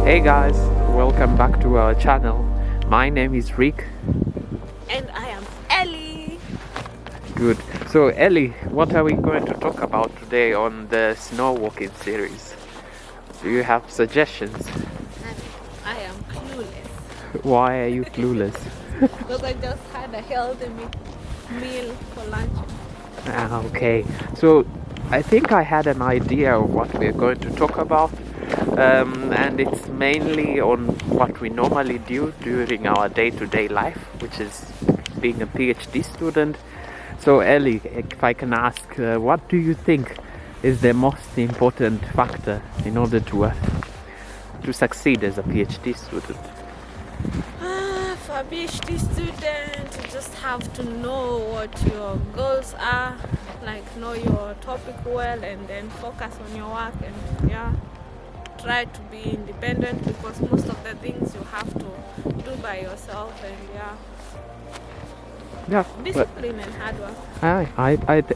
Hey guys, welcome back to our channel. My name is Rick. And I am Ellie. Good. So Ellie, what are we going to talk about today on the snow walking series? Do you have suggestions? I am clueless. Why are you clueless? Because I just had a healthy meal for lunch. Okay. So I think I had an idea of what we're going to talk about. And it's mainly on what we normally do during our day-to-day life, which is being a PhD student. So Ellie, if I can ask, what do you think is the most important factor in order to succeed as a PhD student? For a PhD student, you just have to know what your goals are, like know your topic well, and then focus on your work, and try to be independent, because most of the things you have to do by yourself, and discipline and hard work.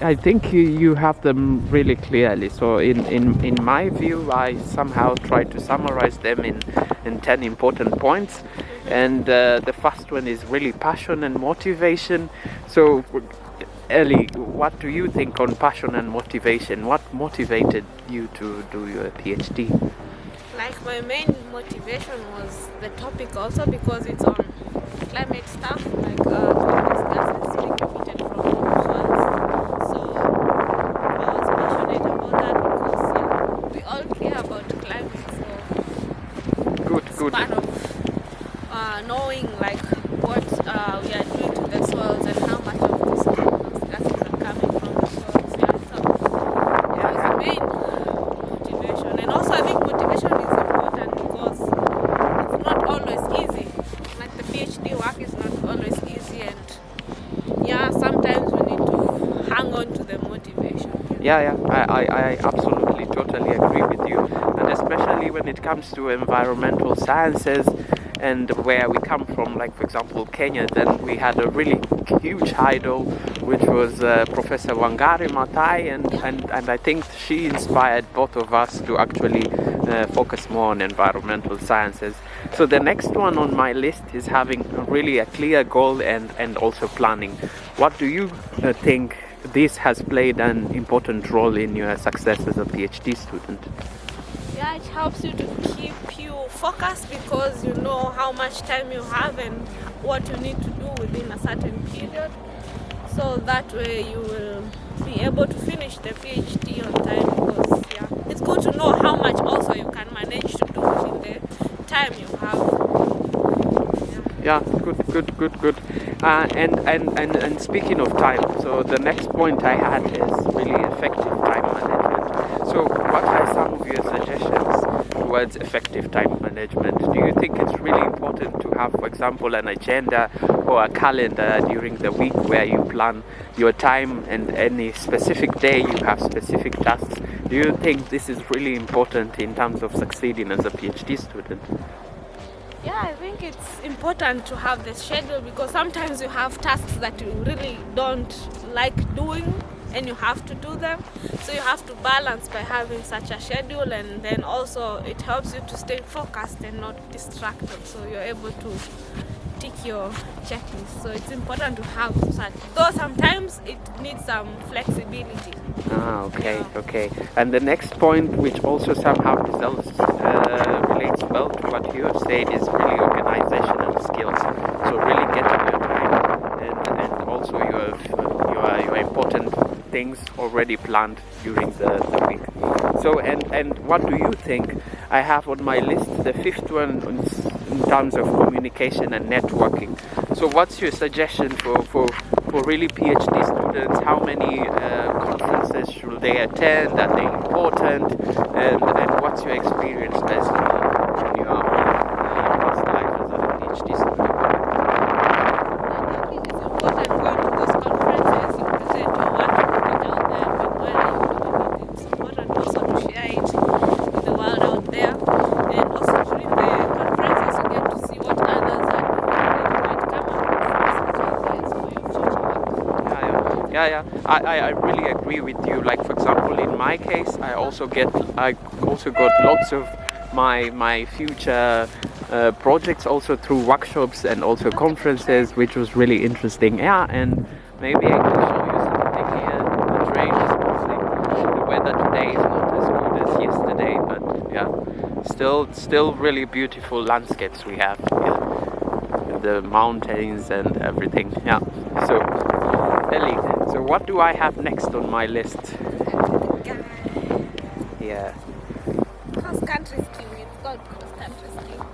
I think you have them really clearly. So in my view, I somehow try to summarize them in 10 important points. And the first one is really passion and motivation. So Ellie, what do you think on passion and motivation? What motivated you to do your PhD? Like, my main motivation was the topic, also because it's on climate stuff, like greenhouse gases being emitted from oceans. So I was passionate about that because we all care about climate. So Good. Part of knowing like what we are doing to the soils and how much of these greenhouse gases are coming from the soils. So that was the main motivation. And also I think motivation is important because it's not always easy. Like, the PhD work is not always easy, and sometimes we need to hang on to the motivation. I absolutely totally agree with you, and especially when it comes to environmental sciences and where we come from, like for example Kenya, then we had a really huge idol which was Professor Wangari Maathai, and I think she inspired both of us to actually focus more on environmental sciences. So the next one on my list is having really a clear goal and also planning. What do you think this has played an important role in your success as a PhD student? Yeah, it helps you to keep you focused, because you know how much time you have and what you need to do within a certain period. So that way you will be able to finish the PhD on time, because it's good to know how much also you can manage to do within the time you have. Good. And speaking of time, so the next point I had is really effective time management. So what are some of your suggestions towards effective time management? Do you think it's really important to have, for example, an agenda or a calendar during the week where you plan your time, and any specific day you have specific tasks? Do you think this is really important in terms of succeeding as a PhD student? Yeah, I think it's important to have the schedule, because sometimes you have tasks that you really don't like doing and you have to do them. So you have to balance by having such a schedule, and then also it helps you to stay focused and not distracted, so you're able to tick your checklist. So it's important to have such, though sometimes it needs some flexibility. Okay. And the next point, which also somehow relates well to what you have said, is really organizational skills. So really getting your time and also your important things already planned during the week. So and what do you think? I have on my list the fifth one in terms of communication and networking. So what's your suggestion for really PhD students? How many conferences should they attend? Are they important? And what's your experience basically in your past life as a PhD student? I think it's important going to those conferences, you present your work, you put it out there, but where are you doing it? It's important also to share it with the world out there. And also during the conferences you get to see what others are doing, and you might come up with such ideas for your future work. I really agree with you. Like for example, in my case, I also got lots of my future projects also through workshops and also conferences, which was really interesting. Yeah, and maybe I can show you something here. The train is passing. The weather today is not as good as yesterday, but yeah, still really beautiful landscapes we have. Yeah. The mountains and everything. Yeah. So, Ellie, so what do I have next on my list? Yeah. Cross-country skiing. It's called cross-country skiing.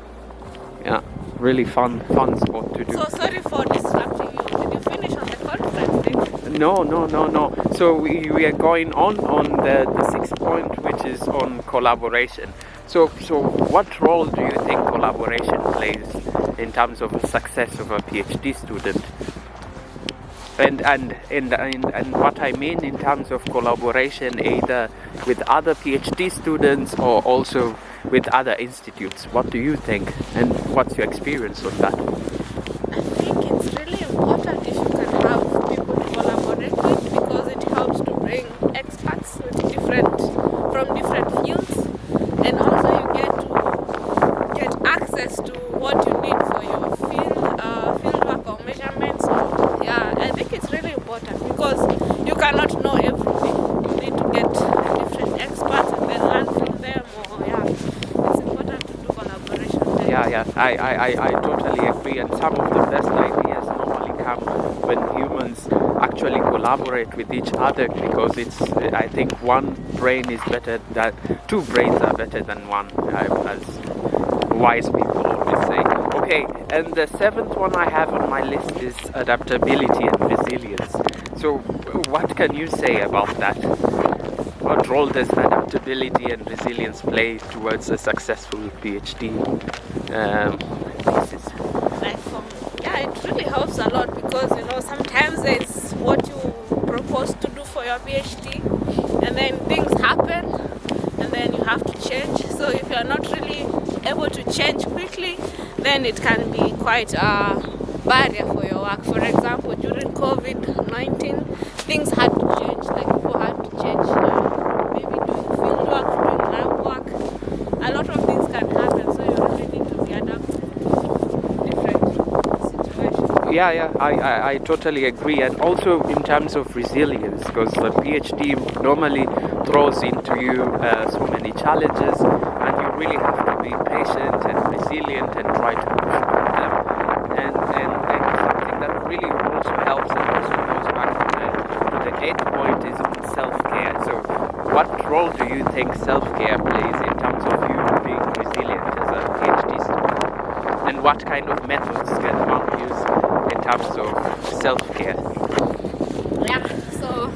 Yeah. Really fun sport to do. So sorry for disrupting you. Did you finish on the conference thing? No. So we are going on the sixth point, which is on collaboration. So what role do you think collaboration plays in terms of the success of a PhD student? And what I mean in terms of collaboration, either with other PhD students or also with other institutes. What do you think? And what's your experience on that? I think it's really important if you can have people to collaborate with, because it helps to bring experts from different fields, and also you get access to what you need for your fieldwork or measurements. So yeah, I think it's really important because you cannot know everything. You need to get different experts and then learn from them. Or yeah, it's important to do collaboration. Yeah, I totally agree. And some of the best ideas normally come when humans actually collaborate with each other, because I think two brains are better than one, as wise people always say. Okay, and the seventh one I have on my list is adaptability and resilience. So what can you say about that? What role does adaptability and resilience play towards a successful PhD thesis? It really helps a lot, because sometimes there's what you propose to do for your PhD, and then things happen, and then you have to change. So if you're not really able to change quickly, then it can be quite a barrier for your work. For example, during COVID-19, things had to change. Like people had to change, maybe doing field work, doing lab work. A lot of things can happen, so you really need to be adapted to different situations. Yeah, I totally agree. And also in terms of resilience, because the PhD normally throws into you so many challenges, and you really have to be patient and resilient and try to push through them. And something that really also helps and also goes back to the eighth point is self-care. So what role do you think self-care plays in terms of you being resilient as a PhD student? And what kind of methods can one use in terms of self-care? Yeah, so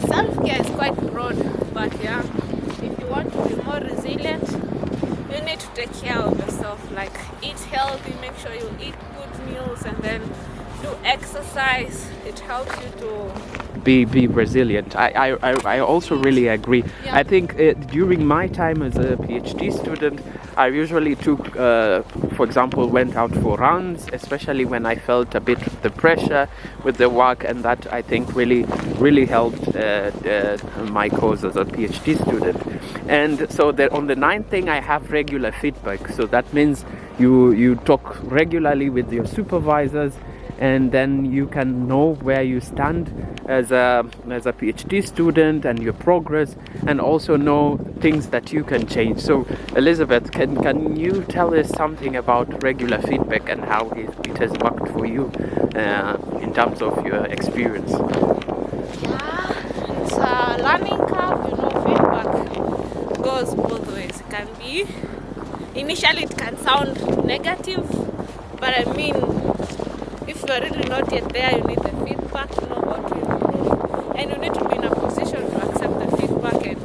self-care is quite broad, but yeah, if you want to be more resilient, you need to take care of yourself. Like eat healthy, make sure you eat good meals, and then do exercise. It helps you to be resilient. I also really agree. Yeah. I think during my time as a PhD student, I usually took, for example, went out for runs, especially when I felt a bit of the pressure with the work, and that I think really helped my cause as a PhD student. And so on the ninth thing, I have regular feedback. So that means you talk regularly with your supervisors, and then you can know where you stand as a PhD student and your progress, and also know things that you can change. So Elizabeth, can you tell us something about regular feedback and how it has worked for you in terms of your experience? Yeah, it's a learning curve. Feedback goes both ways. It can be, initially it can sound negative, but I mean, if you're really not yet there, you need the feedback to know what to improve, and you need to be in a position to accept the feedback. And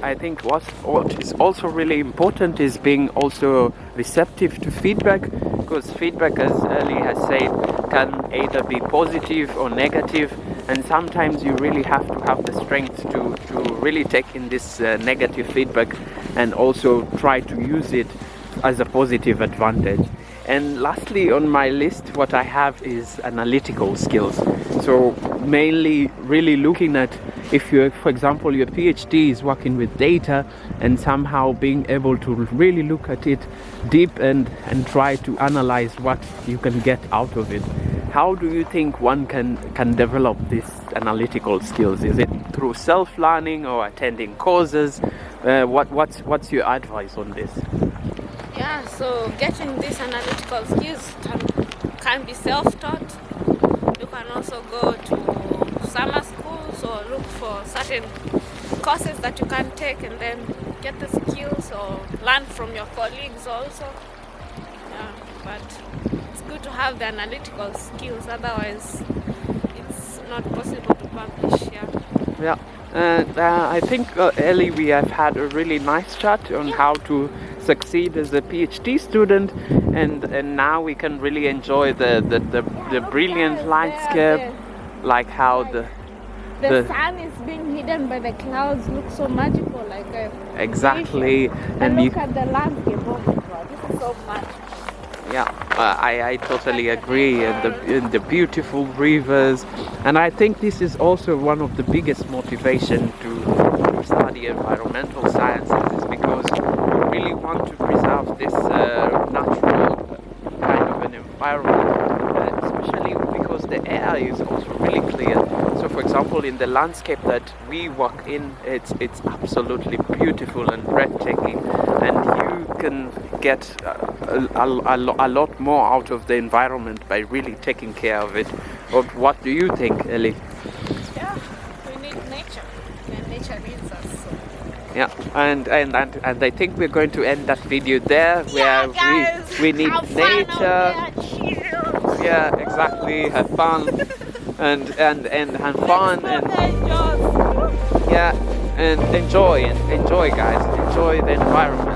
I think what is also really important is being also receptive to feedback, because feedback, as Ellie has said, can either be positive or negative, and sometimes you really have to have the strength to really take in this negative feedback and also try to use it as a positive advantage. And lastly on my list, what I have is analytical skills. So mainly really looking at if you, for example, your PhD is working with data and somehow being able to really look at it deep and try to analyze what you can get out of it. How do you think one can develop these analytical skills? Is it through self-learning or attending courses? What's your advice on this? Yeah, so getting these analytical skills can be self-taught. You can also go to summer schools or look for certain courses that you can take and then get the skills or learn from your colleagues also. Yeah, but it's good to have the analytical skills, otherwise it's not possible to publish. Yeah. And I think, Ellie, we have had a really nice chat on how to succeed as a PhD student, and now we can really enjoy the brilliant landscape, like how the sun is being hidden by the clouds, looks so magical, like exactly, and look at the landscape. Oh my God, this is so magical. Yeah, I totally agree. And the beautiful rivers, and I think this is also one of the biggest motivation to study environmental sciences, is because we really want to preserve this natural kind of an environment, especially because the air is also really clear. So, for example, in the landscape that we walk in, it's absolutely beautiful and breathtaking, and you can get a lot more out of the environment by really taking care of it. But what do you think, Ellie? Yeah, we need nature, and nature needs us. So. Yeah, and I think we're going to end that video there, where guys, we need have nature. fun out there. Yeah, exactly. Have fun and have fun and yeah, and enjoy guys. Enjoy the environment.